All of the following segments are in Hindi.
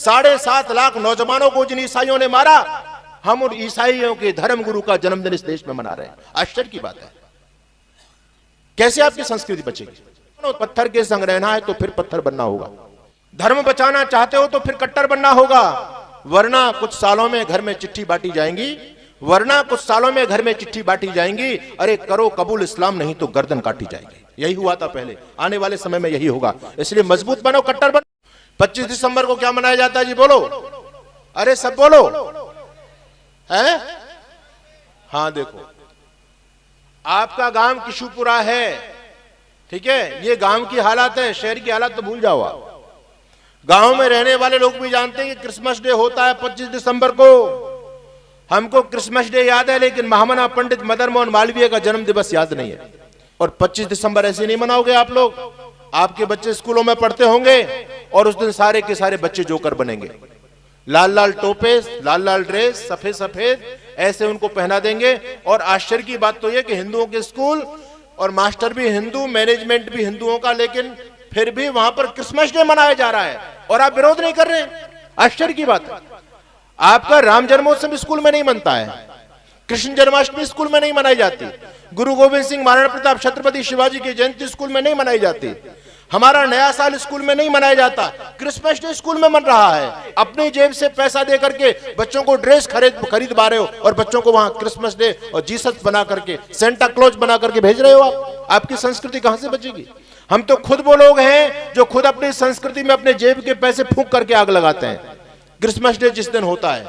7.5 लाख नौजवानों को जिन ईसाइयों ने मारा, हम उन ईसाइयों के धर्म गुरु का जन्मदिन इस देश में मना रहे हैं। आश्चर्य की बात है। कैसे आपकी संस्कृति बचेगी? पत्थर के संग रहना है तो फिर पत्थर बनना होगा। धर्म बचाना चाहते हो तो फिर कट्टर बनना होगा, वरना कुछ सालों में घर में चिट्ठी बांटी जाएंगी, अरे करो कबूल इस्लाम, नहीं तो गर्दन काटी जाएगी। यही हुआ था पहले, आने वाले समय में यही होगा। इसलिए मजबूत बनो, कट्टर बनो। 25 दिसंबर को क्या मनाया जाता है जी? बोलो, अरे सब बोलो है। हाँ देखो, आपका गांव किशुपुरा है, ठीक है, ये गांव की हालत है, शहर की हालत तो भूल जाओ आप। गांव में रहने वाले लोग भी जानते हैं कि क्रिसमस डे होता है 25 दिसंबर को। हमको क्रिसमस डे याद है, लेकिन महामना पंडित मदन मोहन मालवीय का जन्म दिवस याद नहीं है। और 25 दिसंबर ऐसे नहीं मनाओगे आप लोग। आपके बच्चे स्कूलों में पढ़ते होंगे और उस दिन सारे के सारे बच्चे जोकर बनेंगे। लाल लाल टोपे, लाल लाल ड्रेस, सफेद सफेद ऐसे उनको पहना देंगे। और आश्चर्य की बात तो यह कि हिंदुओं के स्कूल और मास्टर भी हिंदू, मैनेजमेंट भी हिंदुओं का, लेकिन फिर भी वहां पर क्रिसमस डे मनाया जा रहा है और आप विरोध नहीं कर रहे हैं। आश्चर्य की बात है। आपका राम जन्मोत्सव स्कूल में नहीं मनता है, कृष्ण जन्माष्टमी स्कूल में नहीं मनाई जाती, गुरु गोविंद सिंह, महाराणा प्रताप, छत्रपति शिवाजी की जयंती स्कूल में नहीं मनाई जाती, हमारा नया साल स्कूल में नहीं मनाया जाता, क्रिसमस डे स्कूल में मन रहा है। अपनी जेब से पैसा दे करके बच्चों को ड्रेस खरीद पा रहे हो और बच्चों को वहां क्रिसमस डे और जीसस बना करके, सेंटा क्लॉज बना करके भेज रहे हो आप। आपकी संस्कृति कहां से बचेगी? हम तो खुद वो लोग हैं जो खुद अपनी संस्कृति में अपने जेब के पैसे फूंक करके आग लगाते हैं। क्रिसमस डे जिस दिन होता है,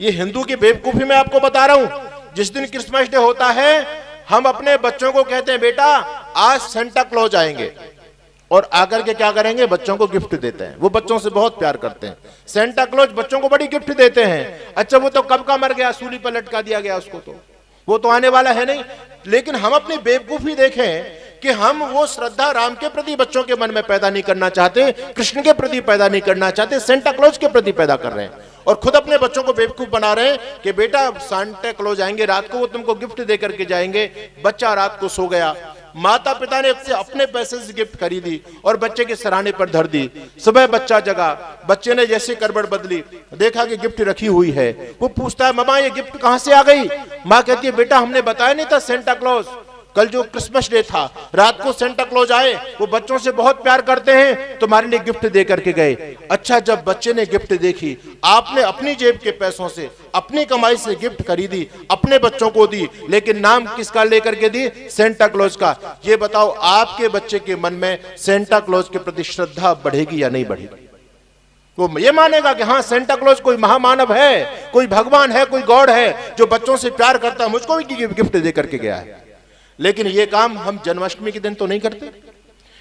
ये हिंदू की बेवकूफी मैं आपको बता रहा हूं। जिस दिन क्रिसमस डे होता है, हम अपने बच्चों को कहते हैं बेटा आज सेंटा क्लॉज आएंगे, और आकर के क्या करेंगे? बच्चों को गिफ्ट देते हैं। वो बच्चों से बहुत प्यार करते हैं। सेंटा क्लॉज बच्चों को बड़ी गिफ्ट देते हैं। अच्छा वो तो कब का मर गया, सूली पर लटका दिया गया उसको, तो वो तो आने वाला है नहीं। लेकिन हम अपनी बेवकूफी देखें कि हम वो श्रद्धा राम के प्रति बच्चों के मन में पैदा नहीं करना चाहते, कृष्ण के प्रति पैदा नहीं करना चाहते, सेंटा क्लॉज के प्रति पैदा कर रहे हैं। और खुद अपने बच्चों को बेवकूफ बना रहे हैं कि बेटा सेंटा क्लॉज आएंगे रात को, वो तुमको गिफ्ट दे करके जाएंगे। बच्चा रात को सो गया, माता पिता ने अपने पैसे से गिफ्ट खरीदी और बच्चे के सराहने पर धर दी। सुबह बच्चा जगा, बच्चे ने जैसे करवट बदली, देखा कि गिफ्ट रखी हुई है। वो पूछता है मम्मा ये गिफ्ट कहां से आ गई? माँ कहती है बेटा हमने बताया नहीं था सेंटा क्लॉज, कल जो क्रिसमस डे था रात को सेंटा क्लॉज आए, वो बच्चों से बहुत प्यार करते हैं, तुम्हारे लिए गिफ्ट दे करके गए। अच्छा जब बच्चे ने गिफ्ट देखी, आपने अपनी जेब के पैसों से, अपनी कमाई से गिफ्ट खरीदी, अपने बच्चों को दी, लेकिन नाम किसका लेकर के दी? सेंटा क्लॉज का। ये बताओ आपके बच्चे के मन में सेंटा क्लॉज के प्रति श्रद्धा बढ़ेगी या नहीं बढ़ेगी? वो ये मानेगा कि हाँ सेंटा क्लॉज कोई महामानव है, कोई भगवान है, कोई गॉड है जो बच्चों से प्यार करता है, मुझको भी गिफ्ट दे करके गया है। लेकिन ये काम हम जन्माष्टमी के दिन तो नहीं करते,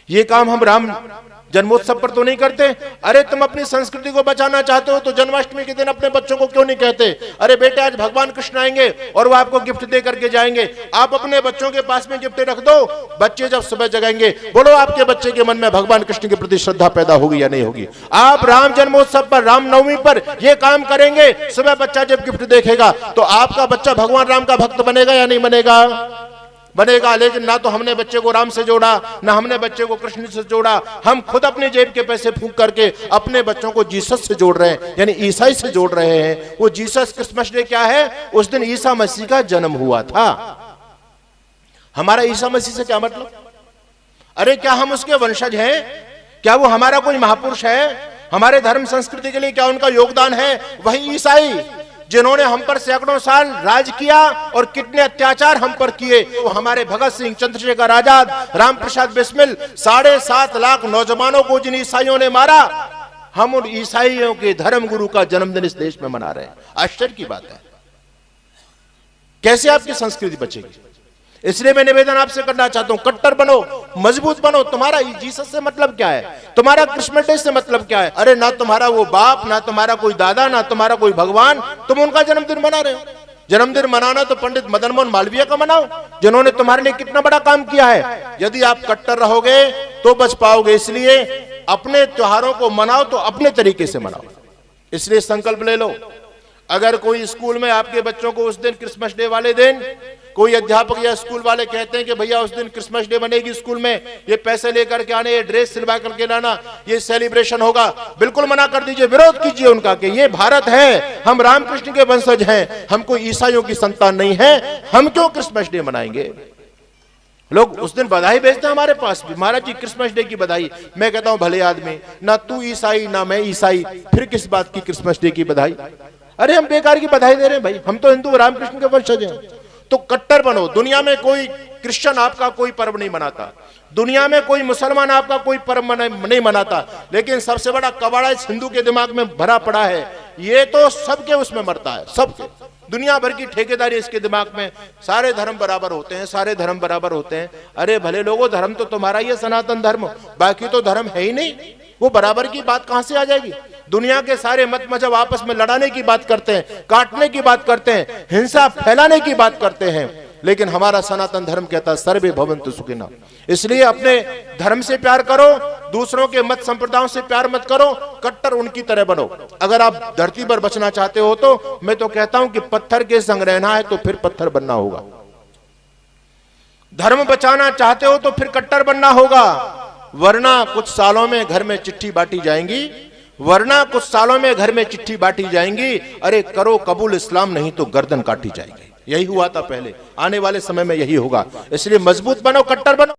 ये काम हम राम जन्मोत्सव पर तो नहीं करते। अरे तुम अपनी संस्कृति को बचाना चाहते हो तो जन्माष्टमी के दिन अपने बच्चों को क्यों नहीं कहते अरे बेटे आज भगवान कृष्ण आएंगे और वो आपको गिफ्ट दे करके जाएंगे? आप अपने बच्चों के पास में गिफ्ट रख दो, बच्चे जब सुबह जगाएंगे, बोलो आपके बच्चे के मन में भगवान कृष्ण के प्रति श्रद्धा पैदा होगी या नहीं होगी? आप राम जन्मोत्सव पर, रामनवमी पर ये काम करेंगे, सुबह बच्चा जब गिफ्ट देखेगा तो आपका बच्चा भगवान राम का भक्त बनेगा या नहीं बनेगा? बनेगा। लेकिन ना तो हमने बच्चे को राम से जोड़ा, ना हमने बच्चे को कृष्ण से जोड़ा, हम खुद अपने जेब के पैसे फूंक करके अपने बच्चों को जीसस से जोड़ रहे हैं, यानी ईसाई से जोड़ रहे हैं। वो जीसस क्रिसमस डे क्या है? उस दिन ईसा मसीह का जन्म हुआ था। हमारा ईसा मसीह से क्या मतलब? अरे क्या हम उसके वंशज हैं? क्या वो हमारा कोई महापुरुष है? हमारे धर्म संस्कृति के लिए क्या उनका योगदान है? वही ईसाई जिन्होंने हम पर सैकड़ों साल राज किया और कितने अत्याचार हम पर किए। तो हमारे भगत सिंह, चंद्रशेखर आजाद, राम प्रसाद बिस्मिल, 7.5 लाख नौजवानों को जिन ईसाइयों ने मारा, हम उन ईसाइयों के धर्म गुरु का जन्मदिन इस देश में मना रहे हैं। आश्चर्य की बात है। कैसे आपकी संस्कृति बचेगी? इसलिए मैं निवेदन आपसे करना चाहता हूं, कट्टर बनो, मजबूत बनो। तुम्हारा जीसस से मतलब क्या है? तुम्हारा क्रिसमस डे से मतलब क्या है? अरे ना तुम्हारा वो बाप, ना तुम्हारा कोई दादा, ना तुम्हारा कोई भगवान, तुम उनका जन्मदिन मना रहे हो। जन्मदिन मनाना तो पंडित मदन मोहन मालवीय का मनाओ, जिन्होंने तुम्हारे लिए कितना बड़ा काम किया है। यदि आप कट्टर रहोगे तो बच पाओगे। इसलिए अपने त्योहारों को मनाओ तो अपने तरीके से मनाओ। इसलिए संकल्प ले लो, अगर कोई स्कूल में आपके बच्चों को उस दिन क्रिसमस डे वाले दिन कोई अध्यापक या स्कूल वाले कहते हैं कि भैया उस दिन क्रिसमस डे बनेगी स्कूल में, ये पैसे लेकर के आने, ये ड्रेस सिलवा करके लाना, ये सेलिब्रेशन होगा, बिल्कुल मना कर दीजिए, विरोध कीजिए उनका कि ये भारत है, हम रामकृष्ण के वंशज हैं, हम कोई ईसाइयों की संतान नहीं है, हम क्यों क्रिसमस डे मनाएंगे। लोग उस दिन बधाई भेजते हैं हमारे पास भी, महाराज जी क्रिसमस डे की बधाई। मैं कहता हूं भले आदमी, ना तू ईसाई ना मैं ईसाई, फिर किस बात की क्रिसमस डे की बधाई। अरे हम बेकार की बधाई दे रहे हैं भाई, हम तो हिंदू रामकृष्ण के वंशज हैं। तो कट्टर बनो। दुनिया में कोई क्रिश्चियन आपका कोई पर्व नहीं मनाता, दुनिया में कोई मुसलमान आपका कोई पर्व नहीं मनाता, लेकिन सबसे बड़ा कबाड़ा इस हिंदू के दिमाग में भरा पड़ा है, ये तो सबके उसमें मरता है, सबके, दुनिया भर की ठेकेदारी इसके दिमाग में, सारे धर्म बराबर होते हैं, सारे धर्म बराबर होते हैं। अरे भले लोगों, धर्म तो तुम्हारा ही है सनातन धर्म, बाकी तो धर्म है ही नहीं, वो बराबर की बात कहां से आ जाएगी। दुनिया के सारे मत मजहब आपस में लड़ाने की बात करते हैं, काटने की बात करते हैं, हिंसा फैलाने की बात करते हैं, लेकिन हमारा सनातन धर्म कहता है सर्वे भवन्तु सुखिनः। इसलिए अपने धर्म से प्यार करो, दूसरों के मत संप्रदायों से प्यार मत करो, कट्टर उनकी तरह बनो। अगर आप धरती पर बचना चाहते हो तो मैं तो कहता हूं कि पत्थर के संग रहना है तो फिर पत्थर बनना होगा। धर्म बचाना चाहते हो तो फिर कट्टर बनना होगा, वरना कुछ सालों में घर में चिट्ठी बांटी जाएंगी, वरना कुछ सालों में घर में चिट्ठी बांटी जाएंगी, अरे करो कबूल इस्लाम नहीं तो गर्दन काटी जाएगी। यही हुआ था पहले, आने वाले समय में यही होगा। इसलिए मजबूत बनो, कट्टर बनो।